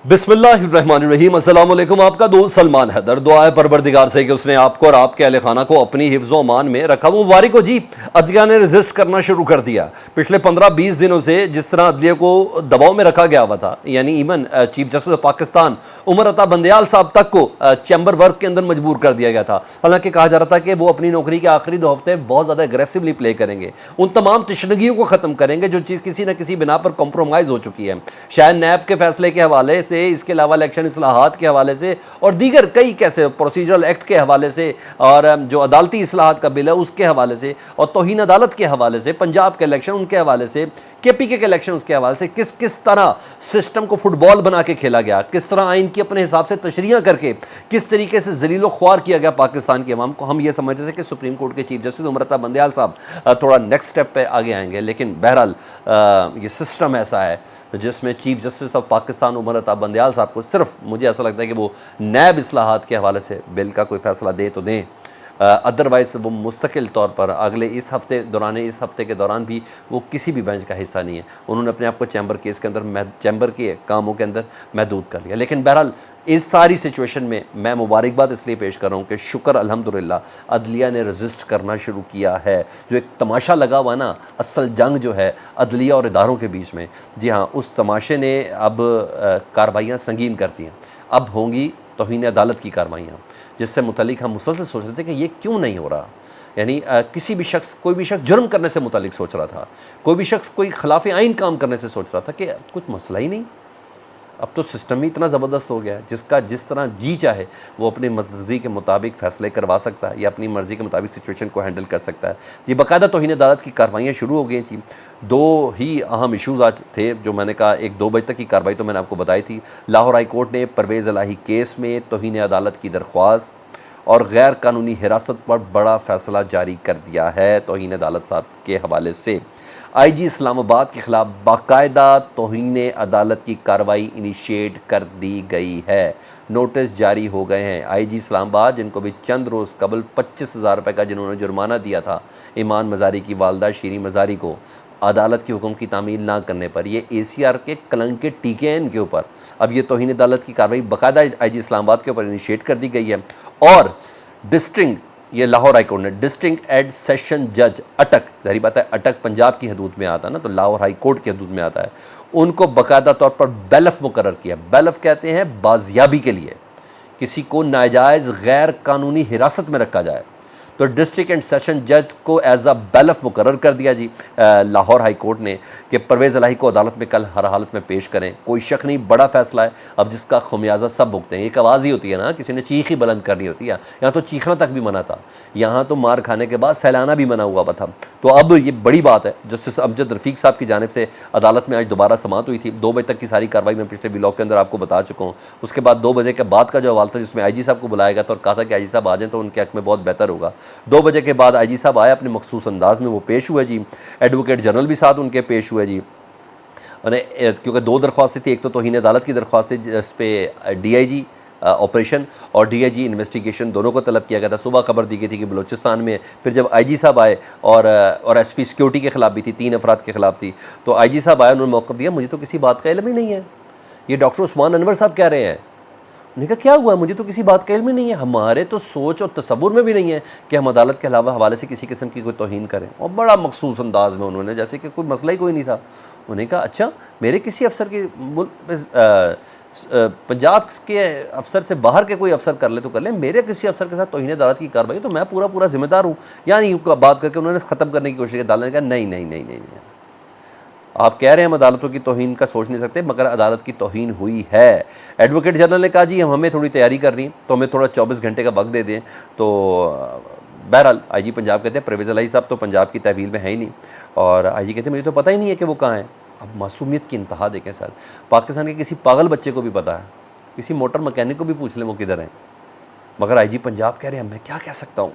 बिस्मिल्लाहिर्रहमानिर्रहीम। अस्सलाम वालेकुम। आपका दोस्त सलमान हैदर। दुआ है परवरदिगार से कि उसने आपको और आपके अहले खाना को अपनी हिफ्ज़ अमान में रखा। वो मुबारक हो जी, अदलिया ने रजिस्ट करना शुरू कर दिया। पिछले 15-20 दिनों से जिस तरह अदलिया को दबाव में रखा गया हुआ था, यानी even chief justice of Pakistan Umar Ata Bandial साहब तक को चैम्बर वर्क के अंदर मजबूर कर दिया गया था। हालांकि कहा जा रहा था कि वो अपनी नौकरी के आखिरी 2 हफ्ते बहुत ज़्यादा एग्रेसिवली प्ले करेंगे, उन तमाम तशनगियों को ख़त्म करेंगे जो चीज़ किसी न किसी बिना पर कॉम्प्रोमाइज़ हो चुकी है, शायद नैब के फैसले के हवाले से, इसके अलावा इलेक्शन इस्लाहात के हवाले से और दीगर कई कैसे प्रोसीजरल एक्ट के हवाले से, और जो अदालती इस्लाहात का बिल है उसके हवाले से, और तौहीन अदालत के हवाले से, पंजाब के इलेक्शन उनके हवाले से, केपीके के इलेक्शन उसके हवाले से, किस किस तरह सिस्टम को फुटबॉल बना के खेला गया, किस तरह आइन की अपने हिसाब से तशरीह करके किस तरीके से जलीलो ख्वार किया गया पाकिस्तान के अवाम को। हम ये समझते थे कि सुप्रीम कोर्ट के चीफ जस्टिस उमर अता बंदयाल साहब थोड़ा नेक्स्ट स्टेप पे आगे आएंगे, लेकिन बहरहाल ये सिस्टम ऐसा है जिसमें chief justice of Pakistan Umar Ata Bandial साहब को सिर्फ मुझे ऐसा लगता है कि वो नैब इस्लाहात के हवाले से बिल का कोई फैसला दे तो दें, अदरवाइज़ वो मुस्तकिल तौर पर अगले इस हफ्ते के दौरान भी वो किसी भी बेंच का हिस्सा नहीं है। उन्होंने अपने आप को चैम्बर केस के अंदर, चैम्बर के कामों के अंदर महदूद कर लिया। लेकिन बहरहाल इस सारी सिचुएशन में मैं मुबारकबाद इसलिए पेश कर रहा हूँ कि शुक्र अल्हम्दुलिल्लाह अदलिया ने रजिस्ट करना शुरू किया है। जो एक तमाशा लगा हुआ ना, असल जंग जो है अदलिया और इदारों के बीच में, जी हाँ, उस तमाशे ने अब कार्रवाइयाँ संगीन कर दी हैं। अब होंगी तौहीन अदालत की कार्रवाइयाँ, जिससे मुतल्लिक हम मुसलसल सोच रहे थे कि ये क्यों नहीं हो रहा। यानी कोई भी शख्स जुर्म करने से मुतल्लिक सोच रहा था, कोई भी शख्स कोई खिलाफ आइन काम करने से सोच रहा था कि कुछ मसला ही नहीं। अब तो सिस्टम ही इतना ज़बरदस्त हो गया है, जिसका जिस तरह जी चाहे वो अपनी मर्ज़ी के मुताबिक फ़ैसले करवा सकता है या अपनी मर्ज़ी के मुताबिक सिचुएशन को हैंडल कर सकता है। ये बाकायदा तौहीन अदालत की कार्रवाइयाँ शुरू हो गई थी। 2 ही अहम इशूज़ आज थे जो मैंने कहा, एक 2 बजे तक की कार्रवाई तो मैंने आपको बताई थी। लाहौर हाई कोर्ट ने परवेज़ इलाही केस में तौहीन अदालत की दरख्वास्त और गैर कानूनी हिरासत पर बड़ा फ़ैसला जारी कर दिया है। तौहीन अदालत साहब के हवाले से आईजी इस्लामाबाद के ख़िलाफ़ बाकायदा तौहीन अदालत की कार्रवाई इनिशिएट कर दी गई है। नोटिस जारी हो गए हैं। आईजी इस्लामाबाद, जिनको भी चंद रोज़ कबल 25,000 रुपये का जिन्होंने जुर्माना दिया था ईमान मज़ारी की वालदा शीरी मज़ारी को, अदालत के हुक्म की तामील ना करने पर, ये ACR के कलंक के टीके हैं इनके ऊपर। अब ये तौहीन अदालत की कार्रवाई बाकायदा आईजी इस्लामाबाद के ऊपर इनिशिएट कर दी गई है। और ये लाहौर हाई कोर्ट ने डिस्ट्रिक्ट एड सेशन जज अटक, जाहिर बात है अटक पंजाब की हदूद में आता है ना, तो लाहौर हाई कोर्ट की हदूद में आता है, उनको बाकायदा तौर पर बेलफ मुकर्रर किया। बेलफ कहते हैं बाजियाबी के लिए किसी को नाजायज़ गैर कानूनी हिरासत में रखा जाए, तो डिस्ट्रिक्ट एंड सेशन जज को एज अ बेलफ मुकर्रर कर दिया जी लाहौर हाई कोर्ट ने कि परवेज़ इलाही को अदालत में कल हर हालत में पेश करें। कोई शक नहीं, बड़ा फैसला है अब जिसका खमियाजा सब भुगते हैं। एक आवाज़ ही होती है ना, किसी ने चीख ही बुलंद करनी होती है। यहाँ तो चीखना तक भी मना था, यहाँ तो मार खाने के बाद सहलाना भी मना हुआ था। तो अब ये बड़ी बात है। जस्टिस अमजद रफ़ीक साहब की जानिब से अदालत में आज दोबारा समाअत हुई थी। 2 बजे तक की सारी कार्रवाई मैं पिछले व्लॉग के अंदर आपको बता चुका हूँ। उसके बाद 2 बजे के बाद का जो हवाला था, जिसमें IG साहब को बुलाया गया था और कहा था कि IG साहब आ जाएँ तो उनके हक़ में बहुत बेहतर होगा। 2 बजे के बाद IG साहब आए, अपने मखसूस अंदाज में वो पेश हुए जी। एडवोकेट जनरल भी साथ उनके पेश हुए जी। क्योंकि 2 दरख्वास्तें थी, एक तो तौहीन अदालत की दरख्वास्त थी जिस पे DIG ऑपरेशन और DIG इन्वेस्टिगेशन दोनों को तलब किया गया था। सुबह खबर दी गई थी कि बलूचिस्तान में, फिर जब IG साहब आए और SP सिक्योरिटी के ख़िलाफ़ भी थी, 3 अफराद के ख़िलाफ़ थी, तो IG साहब आए, उन्होंने मौक़िफ़ दिया, मुझे तो किसी बात का इल्म ही नहीं है, ये डॉक्टर उस्मान अनवर साहब कह रहे हैं। उन्होंने कहा क्या हुआ, मुझे तो किसी बात का इल्म ही नहीं है, हमारे तो सोच और तसव्वुर में भी नहीं है कि हम अदालत के अलावा हवाले से किसी किस्म की कोई तौहीन करें। और बड़ा मखसूस अंदाज में उन्होंने, जैसे कि कोई मसला ही कोई नहीं था। उन्होंने कहा अच्छा, मेरे किसी अफसर की पंजाब के अफसर से बाहर के कोई अफसर कर ले तो कर ले, मेरे किसी अफसर के साथ तौहीन अदालत की कार्रवाई तो मैं पूरा जिम्मेदार हूँ। यानी बात करके उन्होंने ख़त्म करने की कोशिश की। अदालत ने कहा नहीं, आप कह रहे हैं हम अदालतों की तौहीन का सोच नहीं सकते, मगर अदालत की तौहीन हुई है। एडवोकेट जनरल ने कहा जी हमें थोड़ी तैयारी करनी, तो हमें थोड़ा 24 घंटे का वक्त दे दें। तो बहरहाल IG पंजाब कहते हैं परवेज़ इलाही साहब तो पंजाब की तहवील में है ही नहीं, और IG कहते हैं मुझे तो पता ही नहीं है कि वो कहाँ है। अब मासूमियत की इंतहा देखें सर, पाकिस्तान के किसी पागल बच्चे को भी पता है, किसी मोटर मैकेनिक को भी पूछ लें वो किधर हैं, मगर IG पंजाब कह रहे हैं मैं क्या कह सकता हूँ।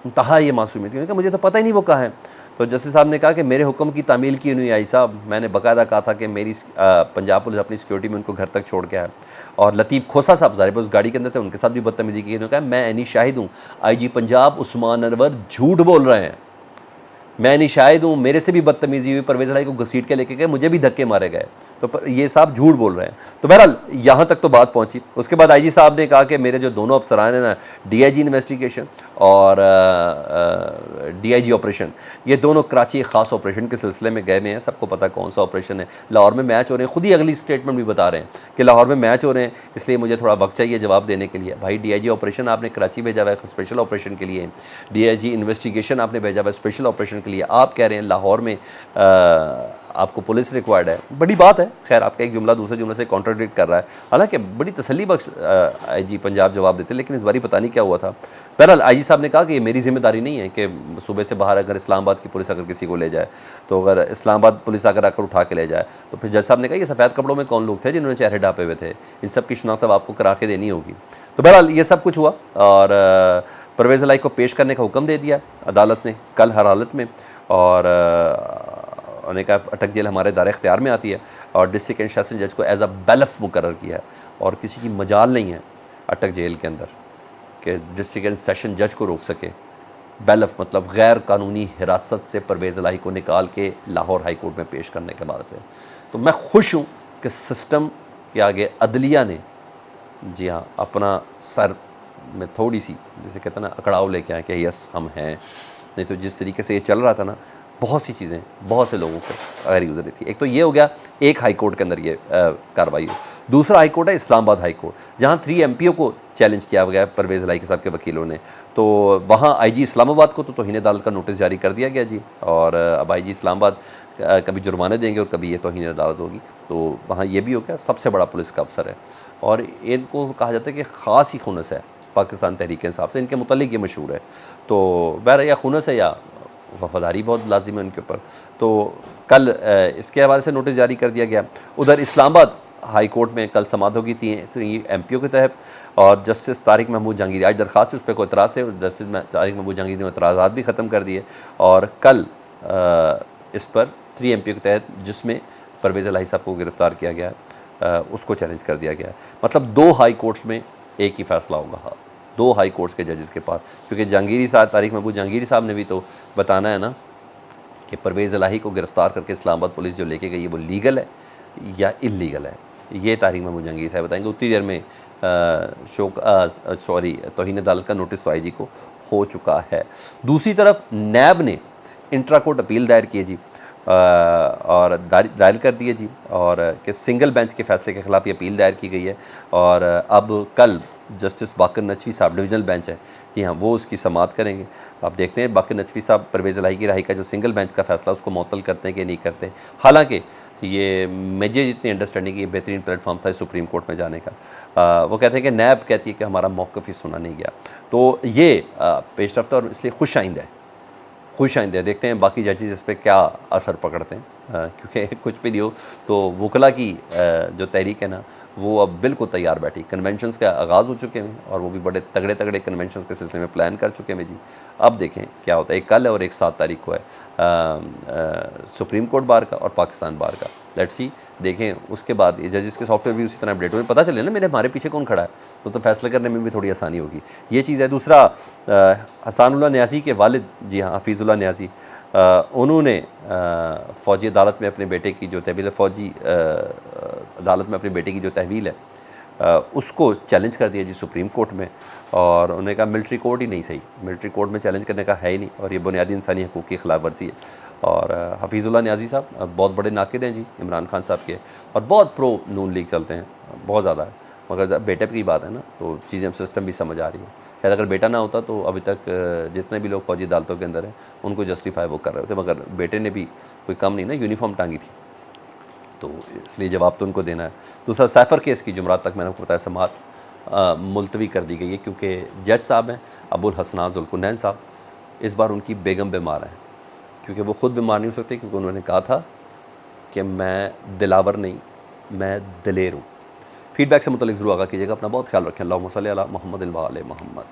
इंतहा ये मासूमियत, क्योंकि मुझे तो पता ही नहीं वो कहाँ है। तो जस्टिस साहब ने कहा कि मेरे हुक्म की तामील की नहीं आई साहब, मैंने बाकायदा कहा था कि मेरी पंजाब पुलिस अपनी सिक्योरिटी में उनको घर तक छोड़ के आए। और लतीफ़ खोसा साहब ज़ाहिर उस गाड़ी के अंदर थे, उनके साथ भी बदतमीज़ी की। उन्होंने कहा मैं ऐनी शाहिद हूँ, IG पंजाब उस्मान अनवर झूठ बोल रहे हैं, मैं नहीं शाहिद हूँ, मेरे से भी बदतमीज़ी हुई, परवेज़ इलाही को घसीट के लेके गए, मुझे भी धक्के मारे गए। तो तो ये साहब झूठ बोल रहे हैं। तो बहरहाल यहाँ तक तो बात पहुँची। उसके बाद आईजी साहब ने कहा कि मेरे जो दोनों अफसरान हैं ना, डीआईजी इन्वेस्टिगेशन और डीआईजी ऑपरेशन, ये दोनों कराची ख़ास ऑपरेशन के सिलसिले में गए हुए हैं। सबको पता कौन सा ऑपरेशन है। लाहौर में मैच हो रहे हैं, खुद ही अगली स्टेटमेंट भी बता रहे हैं कि लाहौर में मैच हो रहे हैं, इसलिए मुझे थोड़ा वक्त चाहिए जवाब देने के लिए। भाई डीआईजी ऑपरेशन आपने कराची भेजा हुआ है स्पेशल ऑपरेशन के लिए, डीआईजी इन्वेस्टिगेशन आपने भेजा हुआ है स्पेशल ऑपरेशन के लिए। आप कह रहे हैं लाहौर में आपको पुलिस रिक्वायर्ड है, बड़ी बात है। खैर आपका एक जुमला दूसरे जुमले से कॉन्ट्राडिक्ट कर रहा है, हालांकि बड़ी तसल्ली बख्श आईजी पंजाब जवाब देते, लेकिन इस बारी पता नहीं क्या हुआ था। बहरहाल आईजी साहब ने कहा कि ये मेरी जिम्मेदारी नहीं है कि सुबह से बाहर अगर इस्लामाबाद की पुलिस अगर किसी को ले जाए, तो अगर इस्लामाबाद पुलिस आकर उठा के ले जाए, तो फिर जज साहब ने कहा ये सफ़ेद कपड़ों में कौन लोग थे जिन्होंने चेहरे ढापे हुए थे, इन सब की शनाख्त अब आपको करा के देनी होगी। तो बहरहाल ये सब कुछ हुआ और परवेज़ इलाही को पेश करने का हुक्म दे दिया अदालत ने कल हर हालत में, और उन्होंने कहा अटक जेल हमारे दायरे इख्तियार में आती है, और डिस्ट्रिक्ट एंड सेशन जज को एज अ बेलफ मुकर्रर किया है, और किसी की मजाल नहीं है अटक जेल के अंदर कि डिस्ट्रिक्ट एंड सेशन जज को रोक सके। बेलफ मतलब गैर कानूनी हिरासत से परवेज़ इलाही को निकाल के लाहौर हाई कोर्ट में पेश करने के बाद से। तो मैं खुश हूँ कि सिस्टम के आगे अदलिया ने, जी हाँ, अपना सर में थोड़ी सी, जैसे कहते हैं ना, अकड़ाव लेके आए कि यस हम हैं। नहीं तो जिस तरीके से ये चल रहा था ना, बहुत सी चीज़ें बहुत से लोगों पर गैर गुजरी थी। एक तो ये हो गया, एक हाई कोर्ट के अंदर ये कार्रवाई हुई। दूसरा हाई कोर्ट है इस्लामाबाद हाई कोर्ट, जहाँ 3 MPO को चैलेंज किया गया परवेज़ इलाही के साहब के वकीलों ने। तो वहाँ आईजी इस्लामाबाद को तो तौहीन अदालत का नोटिस जारी कर दिया गया जी, और अब आईजी इस्लामाबाद कभी जुर्माने देंगे और कभी ये तौहीन अदालत होगी। तो वहाँ ये भी हो गया, सबसे बड़ा पुलिस का अफसर है, और इनको कहा जाता है कि ख़ास ही खुनस है पाकिस्तान तहरीक इंसाफ से, इनके मुतल्लिक ये मशहूर है। तो बहर या खुनस है या वफादारी बहुत लाजिम है उनके ऊपर। तो कल इसके हवाले से नोटिस जारी कर दिया गया। उधर इस्लामाबाद हाई कोर्ट में कल समाअत होगी 3 MPO के तहत, और जस्टिस तारिक महमूद जहांगीरी, आज दरख्वास्त है उस पर कोई एतराज़ है, जस्टिस तारिक महमूद जहांगीरी ने एतराज़ात भी ख़त्म कर दिए, और कल इस पर 3 MPO के तहत जिसमें परवेज़ इलाही साहब को गिरफ़्तार किया गया है, उसको चैलेंज कर दिया गया है। मतलब 2 हाई कोर्ट्स में एक ही फ़ैसला होगा। हाँ, 2 हाई कोर्ट्स के जजेस के पास, क्योंकि जहांगीरी साहब, तारिक महमूद जहांगीरी साहब ने भी तो बताना है ना कि परवेज़ इलाही को गिरफ़्तार करके इस्लामाबाद पुलिस जो लेके गई है वो लीगल है या इल्लीगल है, ये तारिक महमूद जहांगीरी साहब बताएंगे। उतनी देर में तौहीन अदालत का नोटिस तो आईजी को हो चुका है। दूसरी तरफ नैब ने इंट्रा कोर्ट अपील दायर की है जी, और दायर कर दी है जी, और कि सिंगल बेंच के फैसले के ख़िलाफ़ ये अपील दायर की गई है, और अब कल जस्टिस बाकर नचवी साहब, डिवीज़नल बेंच है जी हाँ, वो उसकी समाअत करेंगे। आप देखते हैं बाकर नचवी साहब परवेज़ इलाही की रिहाई का जो सिंगल बेंच का फ़ैसला उसको मुअत्तल करते हैं कि नहीं करते। हालांकि ये मुझे जितनी अंडरस्टैंडिंग, ये बेहतरीन प्लेटफॉर्म था सुप्रीम कोर्ट में जाने का। वो कहते हैं कि नैब कहती है कि हमारा मौक़िफ़ ही सुना नहीं गया। तो ये पेशरफ्त और इसलिए खुश आइंद है। देखते हैं बाकी जजेस इस पर क्या असर पकड़ते हैं, क्योंकि कुछ भी नहीं हो तो वकला की जो तहरीक है ना, वो अब बिल्कुल तैयार बैठी। कन्वेंशंस का आगाज़ हो चुके हैं, और वो भी बड़े तगड़े तगड़े कन्वेंशंस के सिलसिले में प्लान कर चुके हैं जी। अब देखें क्या होता है। एक कल है और एक 7 तारीख को है सुप्रीम कोर्ट बार का और पाकिस्तान बार का। लेट्स सी, देखें उसके बाद ये जजेस के सॉफ्टवेयर भी उसी तरह अपडेट हुए, पता चले ना मेरे हमारे पीछे कौन खड़ा है, तो फैसला करने में भी थोड़ी आसानी होगी। ये चीज़ है। दूसरा, हसानुल्लाह न्याज़ी के वालिद, जी हाँ, हफीज़ुल्लाह न्याज़ी, उन्होंने फ़ौजी अदालत में अपने बेटे की जो तहवील है, फ़ौजी अदालत में अपने बेटे की जो तहवील है, उसको चैलेंज कर दिया जी सुप्रीम कोर्ट में, और उन्होंने कहा मिलिट्री कोर्ट ही नहीं सही, मिलिट्री कोर्ट में चैलेंज करने का है ही नहीं, और ये बुनियादी इंसानी हकूक़ की खिलाफ वर्जी है। और हफीज़ुल्लाह न्याज़ी साहब बहुत बड़े नाक़िद हैं जी इमरान खान साहब के, और बहुत प्रो नून लीग चलते हैं, बहुत ज़्यादा है। मगर जब बेटे की बात है ना, तो चीज़ें सिस्टम भी समझ आ रही है। शायद अगर बेटा ना होता तो अभी तक जितने भी लोग फ़ौजी अदालतों के अंदर हैं उनको जस्टिफाई वो कर रहे थे, मगर बेटे ने भी कोई कम नहीं ना, यूनिफॉर्म टांगी थी, तो इसलिए जवाब तो उनको देना है। दूसरा, सैफ़र केस की जुमरात तक मैंने आपको बताया समाअत मुलतवी कर दी गई है, क्योंकि जज साहब हैं अबुल हसनान ज़ुल्कुरनैन साहब, इस बार उनकी बेगम बीमार हैं, क्योंकि वो ख़ुद बीमार नहीं हो सकते, क्योंकि उन्होंने कहा था कि मैं दिलावर नहीं, मैं दिलेर हूँ। फीडबैक से मुतल्लिक़ ज़रूर आगाह कीजिएगा। अपना बहुत ख्याल रखें। अल्लाहुम्मा सल्ली अला मुहम्मद व आले मुहम्मद।